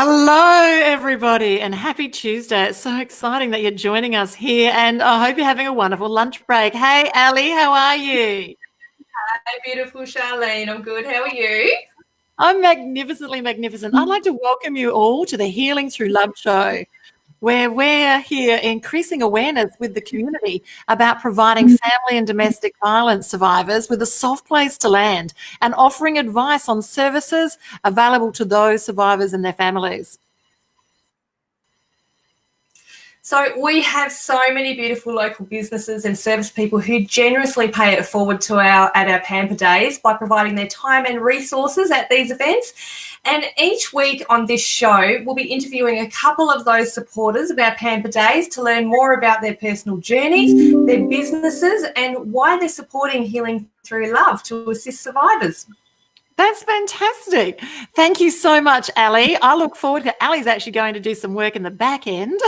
Hello, everybody, and happy Tuesday. It's so exciting that you're joining us here, and I hope you're having a wonderful lunch break. Hey, Ali, how are you? Hi, beautiful Charlene. I'm good. How are you? I'm magnificently magnificent. I'd like to welcome you all to the Healing Through Love show, where we're here increasing awareness with the community about providing family and domestic violence survivors with a soft place to land and offering advice on services available to those survivors and their families. So we have so many beautiful local businesses and service people who generously pay it forward to our Pamper Days by providing their time and resources at these events. And each week on this show, we'll be interviewing a couple of those supporters of our Pamper Days to learn more about their personal journeys, their businesses, and why they're supporting Healing Through Love to assist survivors. That's fantastic. Thank you so much, Ali. I look forward to Ali's actually going to do some work in the back end.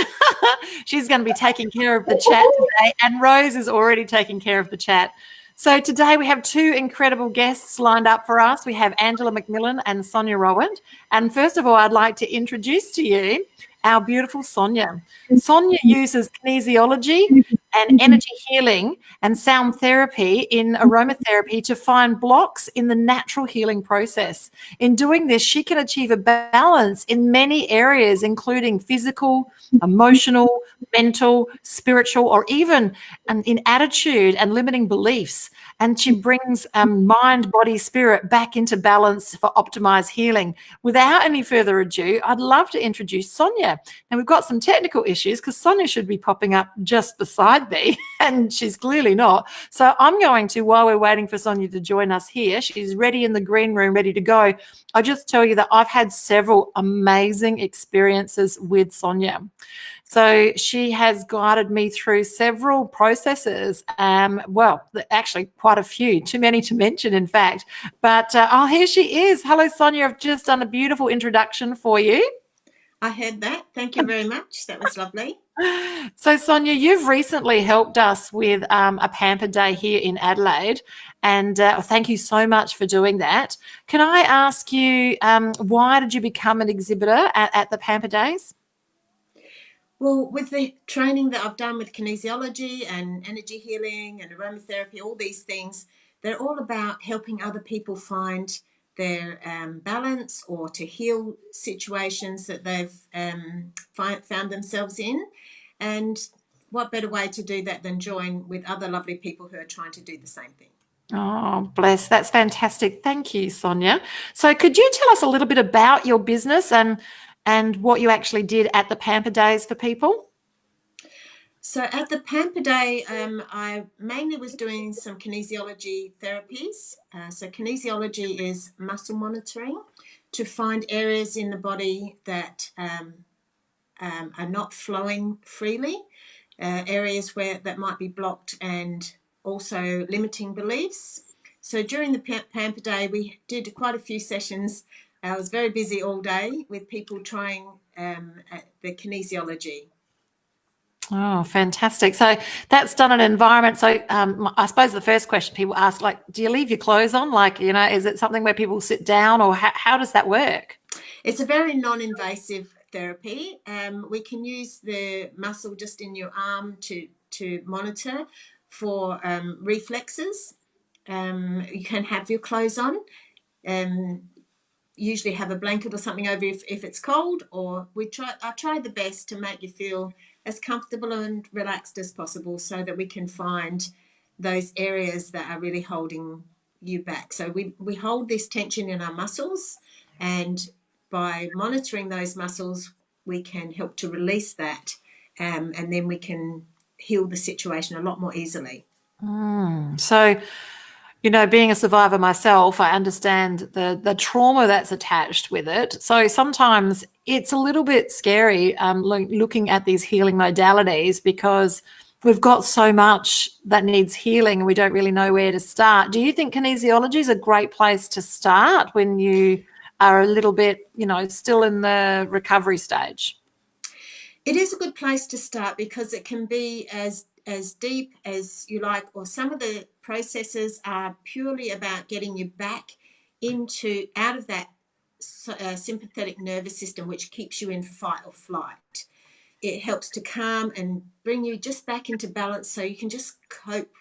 She's going to be taking care of the chat today, and Rose is already taking care of the chat. So today we have two incredible guests lined up for us. We have Angela McMillan and Sonya Rowatt. And first of all, I'd like to introduce to you our beautiful Sonya. Sonya uses kinesiology and energy healing and sound therapy in aromatherapy to find blocks in the natural healing process. In doing this, she can achieve a balance in many areas, including physical, emotional, mental, spiritual, or even in attitude and limiting beliefs. And she brings mind, body, spirit back into balance for optimized healing. Without any further ado, I'd love to introduce Sonya. Now, we've got some technical issues because Sonya should be popping up just beside me, and she's clearly not. So I'm going to, while we're waiting for Sonya to join us here, she's ready in the green room, ready to go. I just tell you that I've had several amazing experiences with Sonya. So she has guided me through several processes. Well, actually quite a few, too many to mention, in fact. But here she is. Hello, Sonya. I've just done a beautiful introduction for you. I heard that. Thank you very much. That was lovely. So, Sonya, you've recently helped us with a Pamper Day here in Adelaide, and thank you so much for doing that. Can I ask you, why did you become an exhibitor at the Pamper Days? Well, with the training that I've done with kinesiology and energy healing and aromatherapy, all these things, they're all about helping other people find their balance or to heal situations that they've found themselves in. And what better way to do that than join with other lovely people who are trying to do the same thing? Oh, bless. That's fantastic. Thank you, Sonya. So could you tell us a little bit about your business and what you actually did at the Pamper Days for people? So at the Pamper Day, I mainly was doing some kinesiology therapies. So kinesiology is muscle monitoring to find areas in the body that are not flowing freely, areas where that might be blocked, and also limiting beliefs. So during the Pamper Day, we did quite a few sessions. I was very busy all day with people trying the kinesiology. Oh, fantastic. So that's done an environment. So I suppose the first question people ask, like, do you leave your clothes on? Like, is it something where people sit down, or how does that work? It's a very non-invasive therapy. We can use the muscle just in your arm to monitor for reflexes. You can have your clothes on. Usually have a blanket or something over if it's cold, or I try the best to make you feel as comfortable and relaxed as possible so that we can find those areas that are really holding you back. So we hold this tension in our muscles, and by monitoring those muscles, we can help to release that, and then we can heal the situation a lot more easily. So, being a survivor myself, I understand the trauma that's attached with it. So sometimes it's a little bit scary looking at these healing modalities because we've got so much that needs healing and we don't really know where to start. Do you think kinesiology is a great place to start when you are a little bit, still in the recovery stage? It is a good place to start because it can be as deep as you like, or some of the processes are purely about getting you back out of that sympathetic nervous system, which keeps you in fight or flight. It helps to calm and bring you just back into balance so you can just cope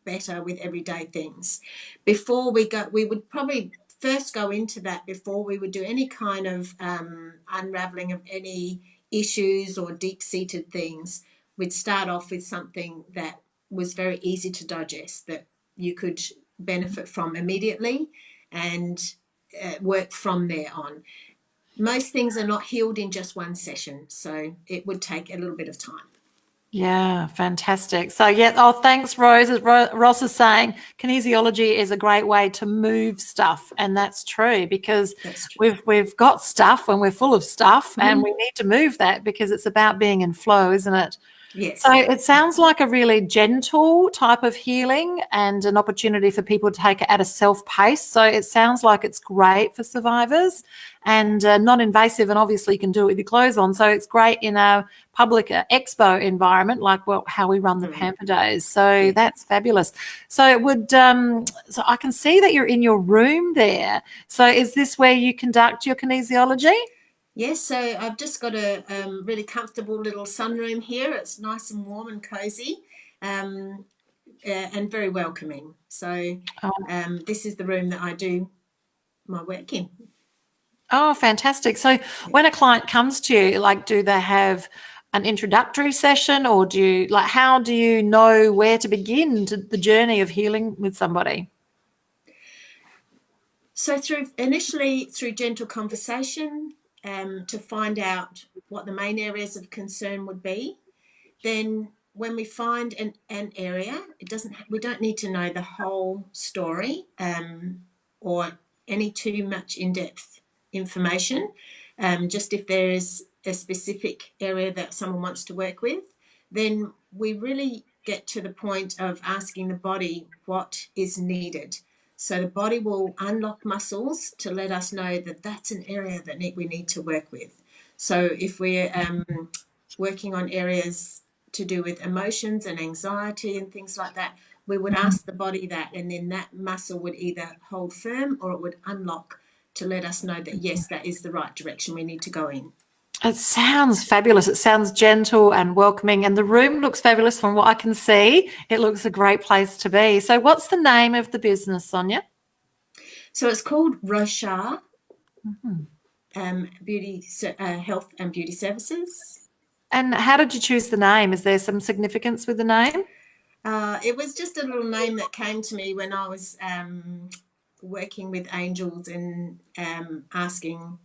better with everyday things. Before we go, we would probably first go into that before we would do any kind of unraveling of any issues or deep-seated things. We'd start off with something that was very easy to digest, that you could benefit from immediately, and work from there on. Most things are not healed in just one session, so it would take a little bit of time. Yeah, fantastic. So, yeah, thanks, Rose. As Ross is saying, kinesiology is a great way to move stuff, and that's true because we've got stuff and we're full of stuff, and we need to move that because it's about being in flow, isn't it? Yes. So it sounds like a really gentle type of healing and an opportunity for people to take it at a self-pace. So it sounds like it's great for survivors and non-invasive, and obviously you can do it with your clothes on. So it's great in a public expo environment like how we run the Pamper Days. So that's fabulous. So it would, so I can see that you're in your room there. So is this where you conduct your kinesiology? Yes, so I've just got a really comfortable little sunroom here. It's nice and warm and cozy, and very welcoming. So this is the room that I do my work in. Oh, fantastic. So when a client comes to you, like, do they have an introductory session, or how do you know where to begin the journey of healing with somebody? So initially through gentle conversation, to find out what the main areas of concern would be. Then when we find an area, we don't need to know the whole story or any too much in-depth information. Just if there is a specific area that someone wants to work with, then we really get to the point of asking the body what is needed. So the body will unlock muscles to let us know that that's an area that we need to work with. So if we're working on areas to do with emotions and anxiety and things like that, we would ask the body that, and then that muscle would either hold firm or it would unlock to let us know that, yes, that is the right direction we need to go in. It sounds fabulous. It sounds gentle and welcoming, and the room looks fabulous from what I can see. It looks a great place to be. So what's the name of the business, Sonya? So it's called Rowatt Beauty Health and Beauty Services. And how did you choose the name? Is there some significance with the name? It was just a little name that came to me when I was working with angels and asking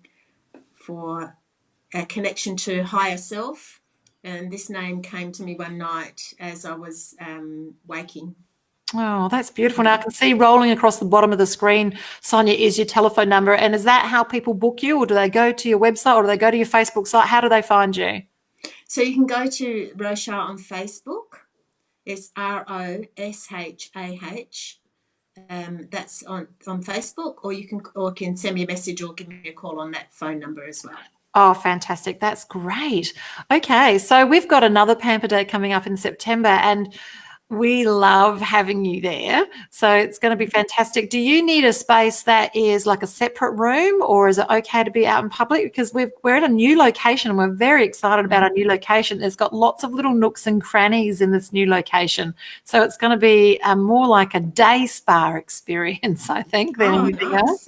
for a connection to higher self. And this name came to me one night as I was waking. Oh, that's beautiful. Now I can see rolling across the bottom of the screen, Sonya, is your telephone number. And is that how people book you, or do they go to your website, or do they go to your Facebook site? How do they find you? So you can go to Rowatt on Facebook. It's Roshah. That's on Facebook, or you can send me a message or give me a call on that phone number as well. Oh, fantastic. That's great. Okay, so we've got another Pamper Day coming up in September, and we love having you there. So it's going to be fantastic. Do you need a space that is like a separate room, or is it okay to be out in public? Because we're at a new location and we're very excited about our new location. It's got lots of little nooks and crannies in this new location. So it's going to be more like a day spa experience, I think, than anything else.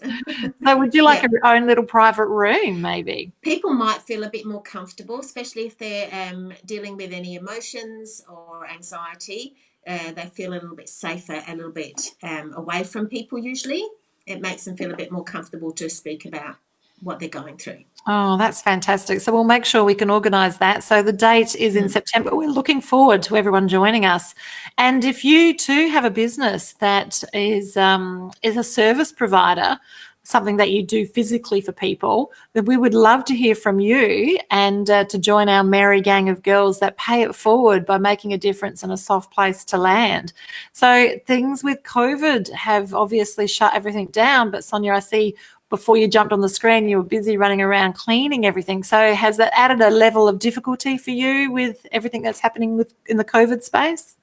So would you like your own little private room maybe? People might feel a bit more comfortable, especially if they're dealing with any emotions or anxiety. They feel a little bit safer, a little bit away from people usually. It makes them feel a bit more comfortable to speak about what they're going through. Oh, that's fantastic. So we'll make sure we can organise that. So the date is in September. We're looking forward to everyone joining us. And if you too have a business that is a service provider, something that you do physically for people, then we would love to hear from you and to join our merry gang of girls that pay it forward by making a difference and a soft place to land. So things with COVID have obviously shut everything down, but Sonya, I see before you jumped on the screen, you were busy running around cleaning everything. So has that added a level of difficulty for you with everything that's happening in the COVID space?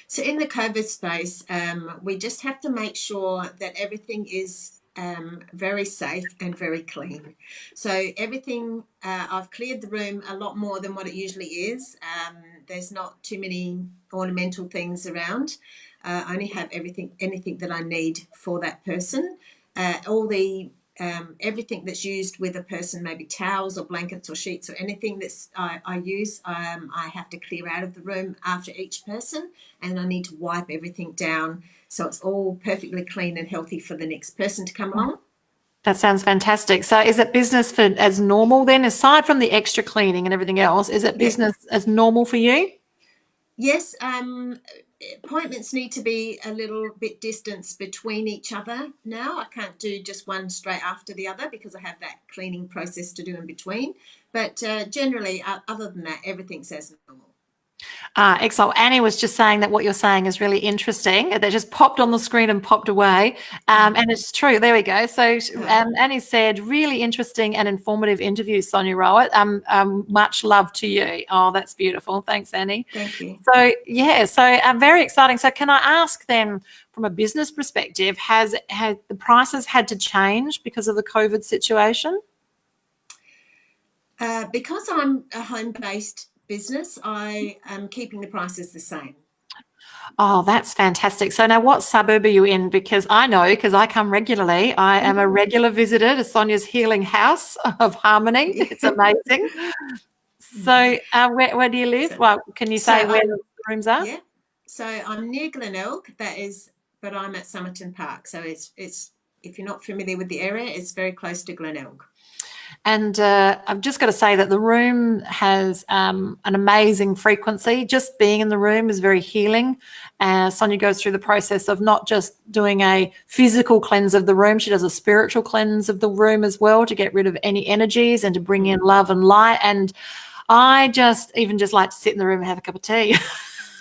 So in the COVID space, we just have to make sure that everything is very safe and very clean. So everything, I've cleared the room a lot more than what it usually is. There's not too many ornamental things around. I only have anything that I need for that person. All the everything that's used with a person, maybe towels or blankets or sheets or anything that's I use, I have to clear out of the room after each person, and I need to wipe everything down so it's all perfectly clean and healthy for the next person to come along. That sounds fantastic. So is it business as normal then, aside from the extra cleaning and everything else? Is it business as normal for you? Yes. Appointments need to be a little bit distance between each other now. I can't do just one straight after the other because I have that cleaning process to do in between. But generally, other than that, everything's as normal. Excellent. Annie was just saying that what you're saying is really interesting. They just popped on the screen and popped away. And it's true. There we go. So Annie said, really interesting and informative interview, Sonya Rowatt. Much love to you. Oh, that's beautiful. Thanks, Annie. Thank you. So, yeah, so very exciting. So can I ask then, from a business perspective, has the prices had to change because of the COVID situation? Because I'm a home-based business, I am keeping the prices the same. Oh, that's fantastic. So now what suburb are you in? Because I know, because I come regularly. I am a regular visitor to Sonia's Healing House of Harmony. It's amazing. So where do you live? Well, can you say where the rooms are? Yeah. So I'm near Glenelg, but I'm at Somerton Park. So it's if you're not familiar with the area, it's very close to Glenelg. And I've just got to say that the room has an amazing frequency. Just being in the room is very healing. Sonia goes through the process of not just doing a physical cleanse of the room. She does a spiritual cleanse of the room as well to get rid of any energies and to bring in love and light. And I just like to sit in the room and have a cup of tea.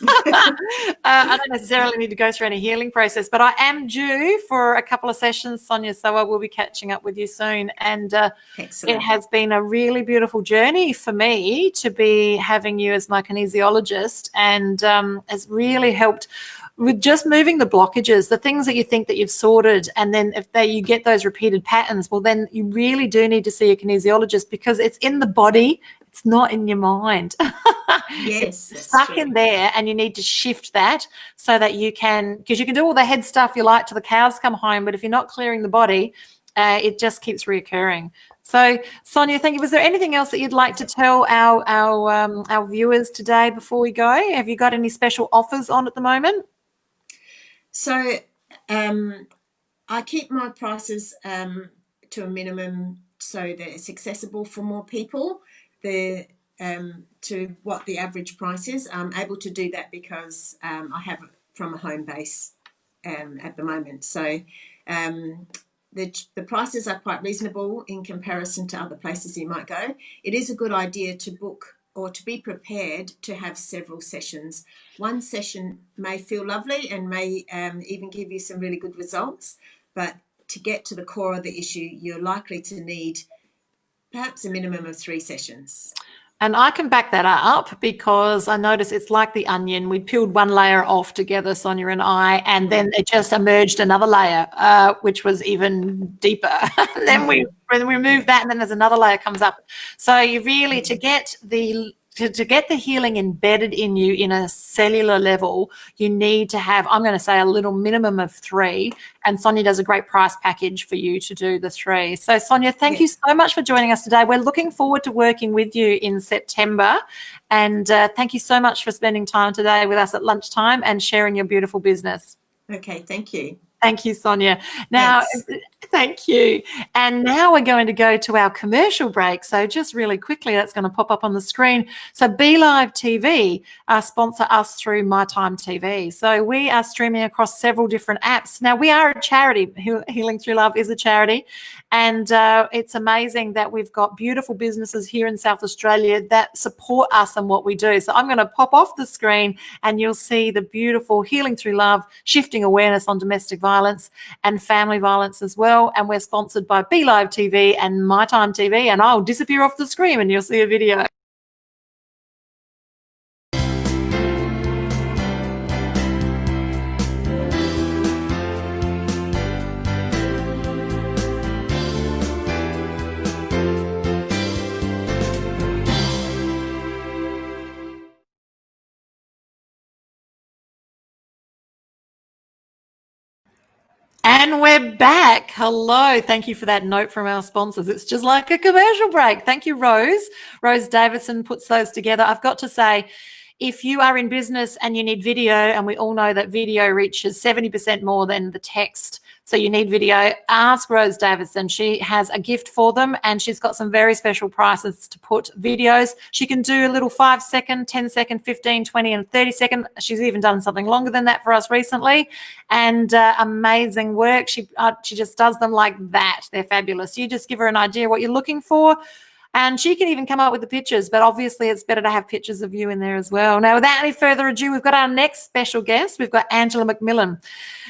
I don't necessarily need to go through any healing process, but I am due for a couple of sessions, Sonia, so I will be catching up with you soon. And it has been a really beautiful journey for me to be having you as my kinesiologist, and has really helped with just moving the blockages, the things that you think that you've sorted, and then if you get those repeated patterns, well, then you really do need to see a kinesiologist because it's in the body. It's not in your mind. Yes, it's stuck in there, and you need to shift that so that you can, because you can do all the head stuff you like till the cows come home, but if you're not clearing the body, it just keeps reoccurring. So, Sonia, thank you. Was there anything else that you'd like to tell our viewers today before we go? Have you got any special offers on at the moment? So, I keep my prices to a minimum so that it's accessible for more people. To what the average price is. I'm able to do that because I have it from a home base at the moment. So the prices are quite reasonable in comparison to other places you might go. It is a good idea to book or to be prepared to have several sessions. One session may feel lovely and may even give you some really good results, but to get to the core of the issue, you're likely to need perhaps a minimum of 3 sessions. And I can back that up because I notice it's like the onion. We peeled one layer off together, Sonia and I, and then it just emerged another layer, which was even deeper. And then we remove that, and then there's another layer comes up. So you really, to get the healing embedded in you in a cellular level, you need to have, I'm going to say, a little minimum of 3. And Sonia does a great price package for you to do the 3. So, Sonia, thank you so much for joining us today. We're looking forward to working with you in September. And thank you so much for spending time today with us at lunchtime and sharing your beautiful business. Okay, thank you. Thank you, Sonia. Now, thank you. And now we're going to go to our commercial break. So just really quickly, that's going to pop up on the screen. So BeLive TV sponsor us through My Time TV. So we are streaming across several different apps. Now, we are a charity. Healing Through Love is a charity. And it's amazing that we've got beautiful businesses here in South Australia that support us and what we do. So I'm going to pop off the screen and you'll see the beautiful Healing Through Love, shifting awareness on domestic violence and family violence as well. And we're sponsored by BeLive TV and My Time TV. And I'll disappear off the screen and you'll see a video. And we're back. Hello. Thank you for that note from our sponsors. It's just like a commercial break. Thank you, Rose. Rose Davison puts those together. I've got to say, if you are in business and you need video, and we all know that video reaches 70% more than the text, so you need video, ask Rose Davison. She has a gift for them, and she's got some very special prices to put videos. She can do a little 5-second, 10-second, 15, 20, and 30-second. She's even done something longer than that for us recently, and amazing work. She just does them like that. They're fabulous. You just give her an idea what you're looking for, and she can even come up with the pictures, but obviously it's better to have pictures of you in there as well. Now, without any further ado, we've got our next special guest. We've got Angela McMillan.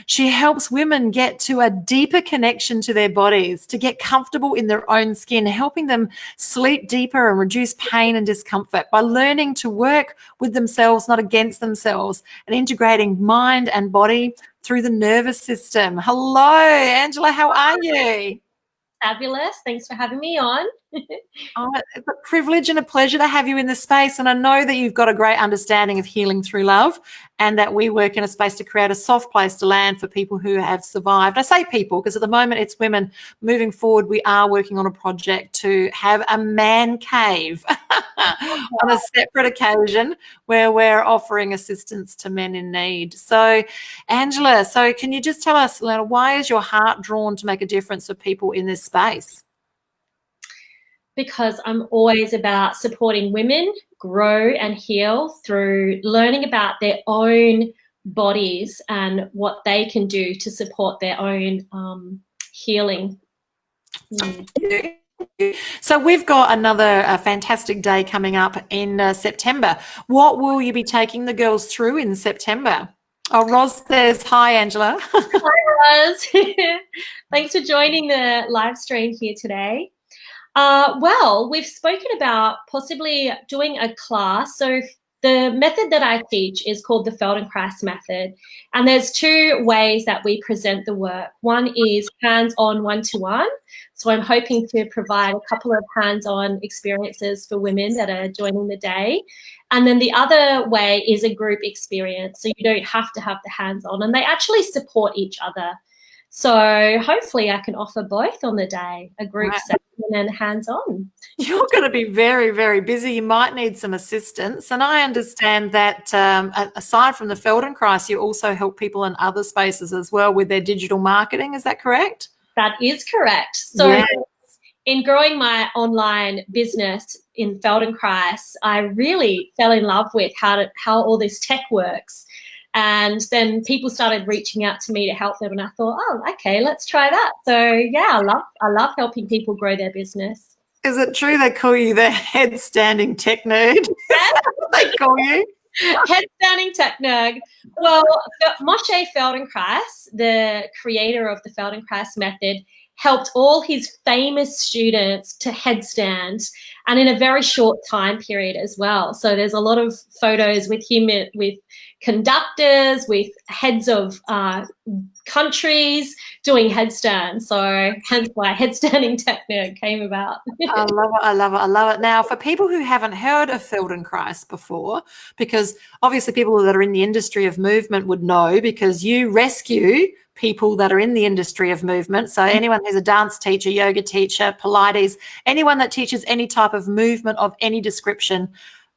She helps women get to a deeper connection to their bodies, to get comfortable in their own skin, helping them sleep deeper and reduce pain and discomfort by learning to work with themselves, not against themselves, and integrating mind and body through the nervous system. Hello, Angela. How are you? Fabulous. Thanks for having me on. Oh, it's a privilege and a pleasure to have you in this space. And I know that you've got a great understanding of healing through love, and that we work in a space to create a soft place to land for people who have survived. I say people because at the moment it's women. Moving forward, we are working on a project to have a man cave on a separate occasion where we're offering assistance to men in need. So, Angela, can you just tell us, why is your heart drawn to make a difference for people in this space? Because I'm always about supporting women grow and heal through learning about their own bodies and what they can do to support their own healing. So we've got another fantastic day coming up in September. What will you be taking the girls through in September? Oh, Roz says, hi, Angela. Hi, Roz. Thanks for joining the live stream here today. Well, we've spoken about possibly doing a class. So the method that I teach is called the Feldenkrais method. And there's two ways that we present the work. One is hands-on one-to-one. So I'm hoping to provide a couple of hands-on experiences for women that are joining the day. And then the other way is a group experience. So you don't have to have the hands-on, and they actually support each other. So hopefully I can offer both on the day, a group session and hands-on. You're going to be very, very busy. You might need some assistance. And I understand that aside from the Feldenkrais, you also help people in other spaces as well with their digital marketing. Is that correct? That is correct. So in growing my online business in Feldenkrais, I really fell in love with how all this tech works. And then people started reaching out to me to help them, and I thought, oh, okay, let's try that. So yeah, I love helping people grow their business. Is it true they call you the head-standing tech nerd? That's what they call you? Head-standing tech nerd. Well, Moshe Feldenkrais, the creator of the Feldenkrais method, helped all his famous students to headstand, and in a very short time period as well. So there's a lot of photos with him with conductors, with heads of countries doing headstands. So hence why headstanding tech nerd came about. I love it. I love it. I love it. Now, for people who haven't heard of Feldenkrais before, because obviously people that are in the industry of movement would know, because you rescue people that are in the industry of movement. So anyone who's a dance teacher, yoga teacher, Pilates, anyone that teaches any type of movement of any description,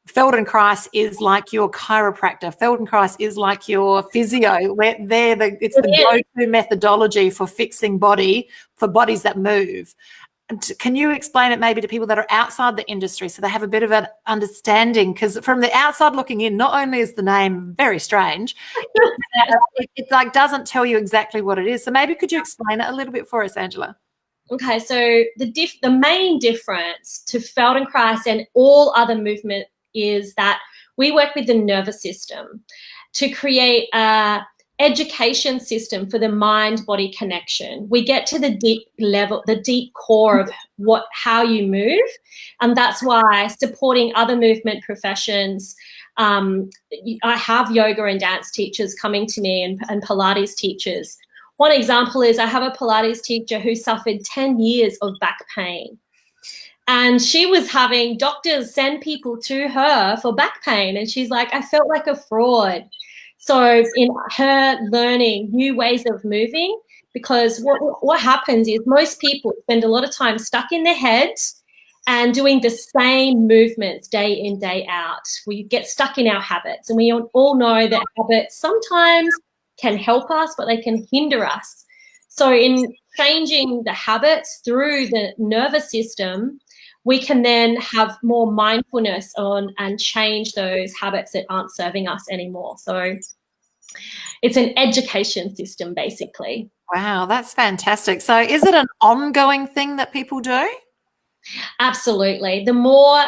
Feldenkrais is like your chiropractor. Feldenkrais is like your physio. It's the go-to methodology for fixing for bodies that move. Can you explain it maybe to people that are outside the industry so they have a bit of an understanding? Because from the outside looking in, not only is the name very strange, it like doesn't tell you exactly what it is. So maybe could you explain it a little bit for us, Angela? Okay, so the main difference to Feldenkrais and all other movement is that we work with the nervous system to create a education system for the mind-body connection. We get to the deep level, the deep core of how you move, and that's why supporting other movement professions. I have yoga and dance teachers coming to me and Pilates teachers. One example is I have a Pilates teacher who suffered 10 years of back pain. And she was having doctors send people to her for back pain. And she's like, I felt like a fraud. So in her learning new ways of moving, because what happens is most people spend a lot of time stuck in their heads and doing the same movements day in, day out. We get stuck in our habits, and we all know that habits sometimes can help us, but they can hinder us. So in changing the habits through the nervous system, we can then have more mindfulness on and change those habits that aren't serving us anymore. So it's an education system, basically. Wow, that's fantastic. So is it an ongoing thing that people do? Absolutely. The more,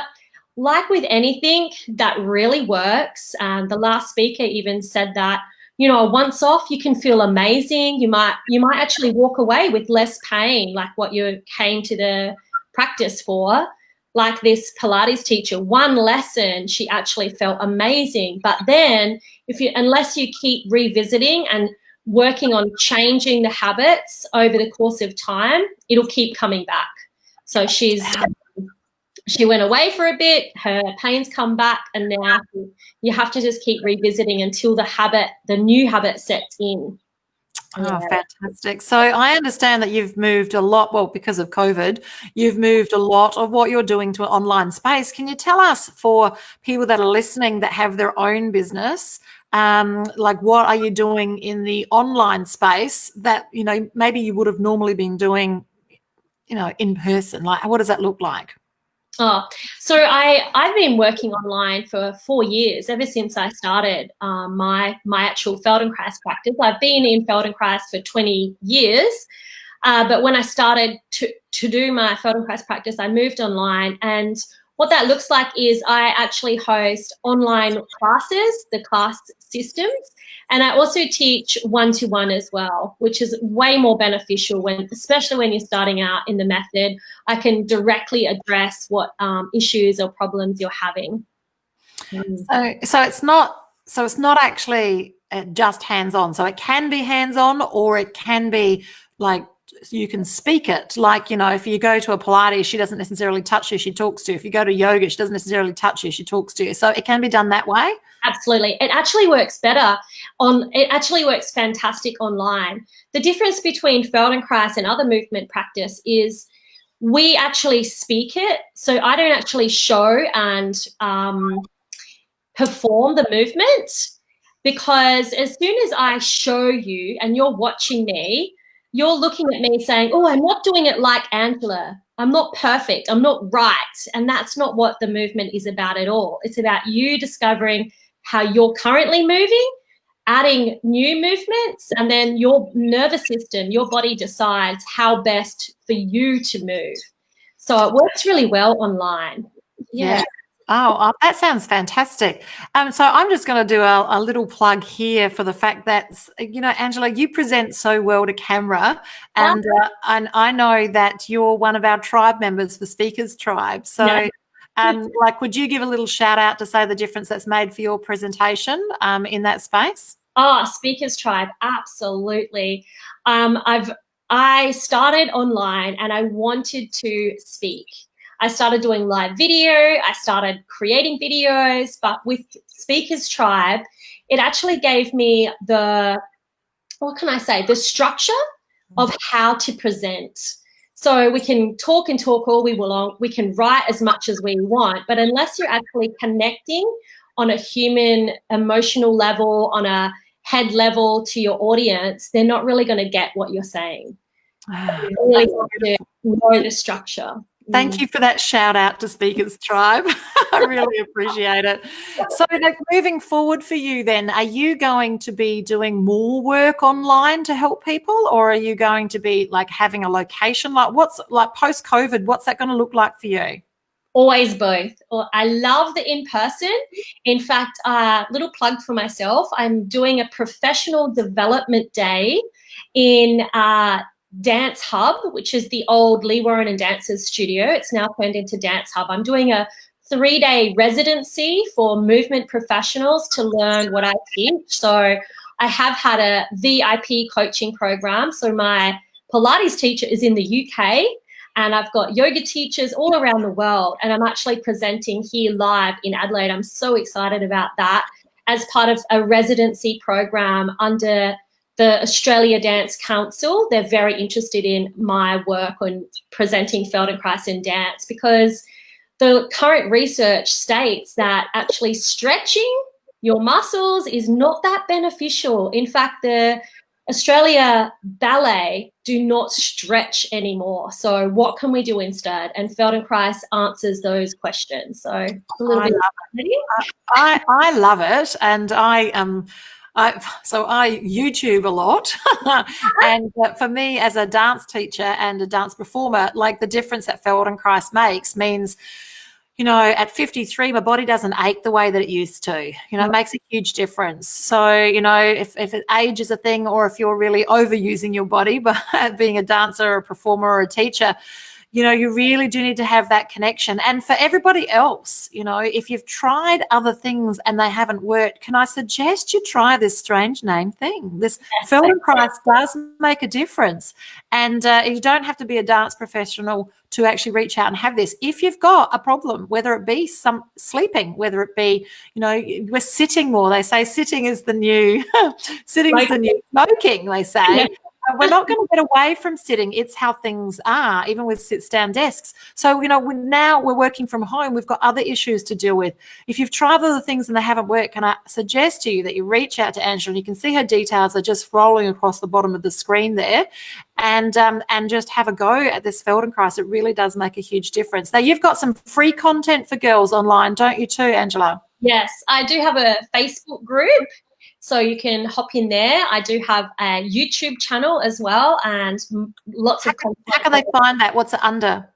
like with anything that really works, the last speaker even said that, once off, you can feel amazing. You might actually walk away with less pain, like what you came to the practice for. Like this Pilates teacher, one lesson, she actually felt amazing. But then unless you keep revisiting and working on changing the habits over the course of time, it'll keep coming back. So she went away for a bit, her pains come back, and now you have to just keep revisiting until the new habit sets in. Oh, fantastic. So I understand that you've moved a lot, well, because of COVID, you've moved a lot of what you're doing to an online space. Can you tell us, for people that are listening that have their own business, like what are you doing in the online space that, maybe you would have normally been doing, in person? Like, what does that look like? Oh, so I've been working online for 4 years, ever since I started my actual Feldenkrais practice. I've been in Feldenkrais for 20 years, but when I started to do my Feldenkrais practice, I moved online, and what that looks like is I actually host online classes, the class systems, and I also teach one-to-one as well, which is way more beneficial especially when you're starting out in the method. I can directly address what issues or problems you're having. So it's not actually just hands-on. So it can be hands-on, or it can be like you can speak it. Like, if you go to a Pilates, she doesn't necessarily touch you, she talks to you. If you go to yoga, she doesn't necessarily touch you, she talks to you. So it can be done that way. Absolutely. It actually works it actually works fantastic online. The difference between Feldenkrais and other movement practice is we actually speak it. So I don't actually show and perform the movement, because as soon as I show you and you're watching me, you're looking at me saying, oh, I'm not doing it like Angela. I'm not perfect. I'm not right. And that's not what the movement is about at all. It's about you discovering how you're currently moving, adding new movements, and then your nervous system, your body decides how best for you to move. So it works really well online. Yeah. Oh, that sounds fantastic. So I'm just going to do a little plug here for the fact that, Angela, you present so well to camera, and I know that you're one of our tribe members for Speakers Tribe. So, would you give a little shout out to say the difference that's made for your presentation in that space? Oh, Speakers Tribe, absolutely. I started online and I wanted to speak. I started doing live video, I started creating videos, but with Speakers Tribe, it actually gave me the structure of how to present. So we can talk and talk all we want, we can write as much as we want, but unless you're actually connecting on a human emotional level, on a head level to your audience, they're not really going to get what you're saying. You really want to know the structure. Thank you for that shout out to Speakers Tribe. I really appreciate it. So moving forward for you then, are you going to be doing more work online to help people, or are you going to be like having a location? Like post-COVID, what's that going to look like for you? Always both. I love the in-person. In fact, little plug for myself, I'm doing a professional development day in Dance Hub, which is the old Lee Warren and Dancers studio. It's now turned into Dance Hub. I'm doing a 3-day residency for movement professionals to learn what I teach. So I have had a VIP coaching program. So my Pilates teacher is in the UK, and I've got yoga teachers all around the world, and I'm actually presenting here live in Adelaide. I'm so excited about that. as part of a residency program under the Australia Dance Council. They're very interested in my work on presenting Feldenkrais in dance, because the current research states that actually stretching your muscles is not that beneficial. In fact, the Australia Ballet do not stretch anymore. So what can we do instead? And Feldenkrais answers those questions. So a little bit. I love it, and I YouTube a lot, and for me as a dance teacher and a dance performer, like the difference that Feldenkrais makes means, you know, at 53, my body doesn't ache the way that it used to. You know, it makes a huge difference. So, you know, if age is a thing, or if you're really overusing your body by being a dancer or a performer or a teacher, you know, you really do need to have that connection. And for everybody else, you know, if you've tried other things and they haven't worked, can I suggest you try this strange name thing? This Feldenkrais does make a difference. And you don't have to be a dance professional to actually reach out and have this. If you've got a problem, whether it be some sleeping, whether it be, you know, we're sitting more. They say sitting is the new sitting is the new smoking, they say. Yeah. We're not going to get away from sitting. It's how things are, even with sit-down desks. So, you know, now we're working from home. We've got other issues to deal with. If you've tried other things and they haven't worked, can I suggest to you that you reach out to Angela? And you can see her details are just rolling across the bottom of the screen there, and just have a go at this Feldenkrais. It really does make a huge difference. Now, you've got some free content for girls online, don't you too, Angela? Yes, I do have a Facebook group, so you can hop in there. I do have a YouTube channel as well, and lots of content. How can they find that? What's it under?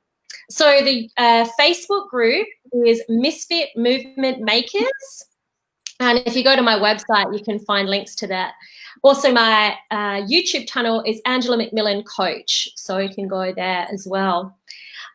So the Facebook group is Misfit Movement Makers, and if you go to my website, you can find links to that. Also, my YouTube channel is Angela McMillan Coach, so you can go there as well.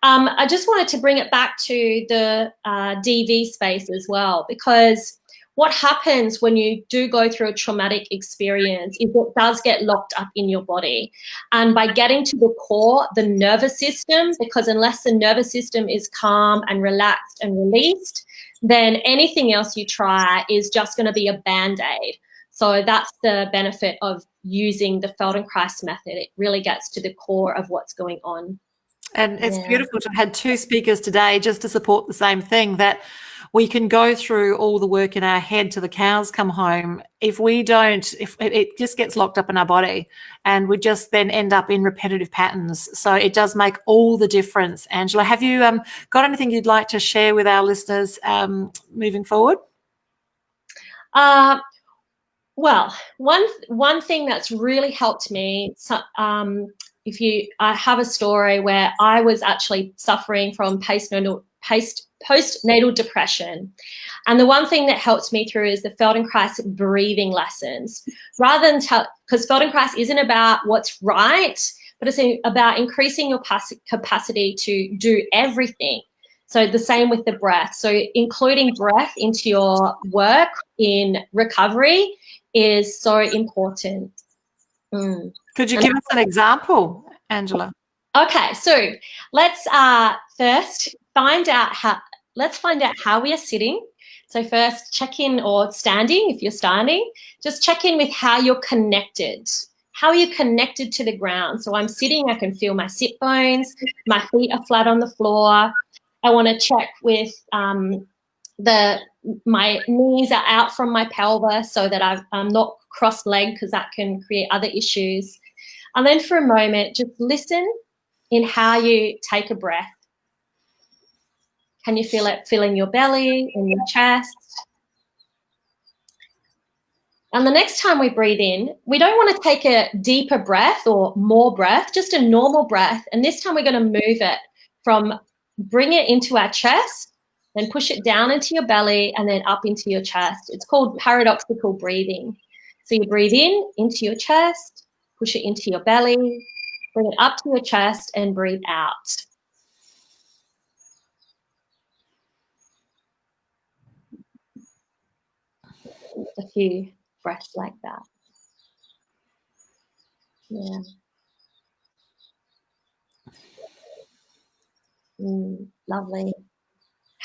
I just wanted to bring it back to the DV space as well, because what happens when you do go through a traumatic experience is it does get locked up in your body. And by getting to the core, the nervous system, because unless the nervous system is calm and relaxed and released, then anything else you try is just going to be a Band-Aid. So that's the benefit of using the Feldenkrais method. It really gets to the core of what's going on. And it's beautiful to have had two speakers today just to support the same thing, that we can go through all the work in our head till the cows come home. If we don't, if it just gets locked up in our body, and we just then end up in repetitive patterns. So it does make all the difference. Angela, have you got anything you'd like to share with our listeners moving forward? Well, one thing that's really helped me, I have a story where I was actually suffering from postnatal depression. And the one thing that helped me through is the Feldenkrais breathing lessons. Rather than because Feldenkrais isn't about what's right, but it's about increasing your capacity to do everything. So the same with the breath. So including breath into your work in recovery is so important. Could you give us an example, Angela? Okay, so let's first find out how we are sitting. So first check in, or standing if you're standing, just check in with how you're connected. How are you connected to the ground? So I'm sitting, I can feel my sit bones, my feet are flat on the floor. I want to check with my knees are out from my pelvis so that I'm not cross-legged, because that can create other issues. And then for a moment, just listen in how you take a breath. Can you feel it filling your belly, in your chest? And the next time we breathe in, we don't want to take a deeper breath or more breath, just a normal breath. And this time we're going to move it from bring it into our chest, then push it down into your belly, and then up into your chest. It's called paradoxical breathing. So you breathe in into your chest, push it into your belly, bring it up to your chest, and breathe out. A few breaths like that. Yeah. Lovely.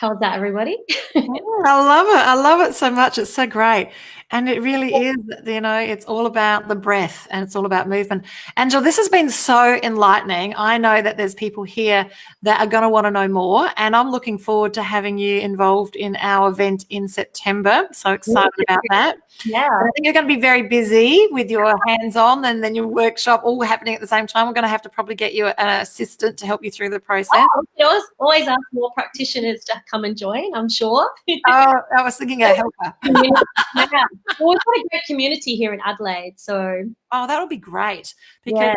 How's that, everybody? I love it. I love it so much. It's so great. And it really is, it's all about the breath and it's all about movement. Angela, this has been so enlightening. I know that there's people here that are going to want to know more, and I'm looking forward to having you involved in our event in September. So excited about that. Yeah. I think you're going to be very busy with your hands-on and then your workshop all happening at the same time. We're going to have to probably get you an assistant to help you through the process. Oh, you always ask more practitioners to come and join, I'm sure. Oh, I was thinking a helper. Yeah. Well, we've got a great community here in Adelaide, so Oh, that'll be great, because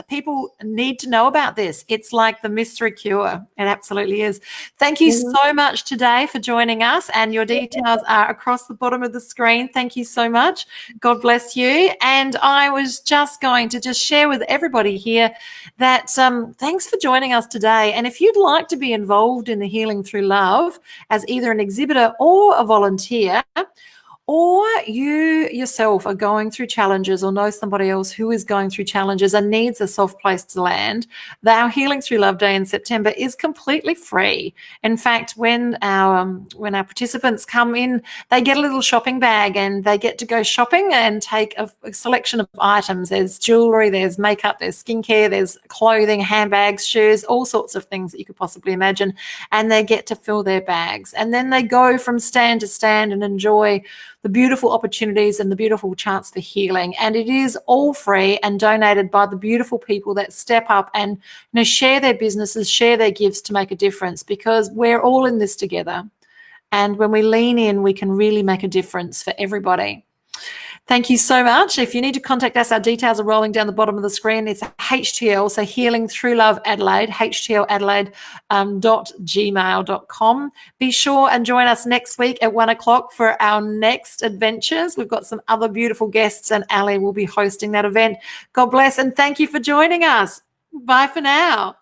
people need to know about this. It's like the mystery cure. It absolutely is. Thank you so much today for joining us, and your details are across the bottom of the screen. Thank you so much. God bless you. And I was just going to share with everybody here that thanks for joining us today. And if you'd like to be involved in the Healing Through Love as either an exhibitor or a volunteer, or you yourself are going through challenges or know somebody else who is going through challenges and needs a soft place to land, our Healing Through Love Day in September is completely free. In fact, when our participants come in, they get a little shopping bag and they get to go shopping and take a selection of items. There's jewellery, there's makeup, there's skincare, there's clothing, handbags, shoes, all sorts of things that you could possibly imagine, and they get to fill their bags. And then they go from stand to stand and enjoy the beautiful opportunities and the beautiful chance for healing. And it is all free and donated by the beautiful people that step up and share their businesses, share their gifts to make a difference, because we're all in this together. And when we lean in, we can really make a difference for everybody. Thank you so much. If you need to contact us, our details are rolling down the bottom of the screen. It's HTL, so Healing Through Love Adelaide, htladelaide.gmail.com. Be sure and join us next week at 1 o'clock for our next adventures. We've got some other beautiful guests, and Ali will be hosting that event. God bless, and thank you for joining us. Bye for now.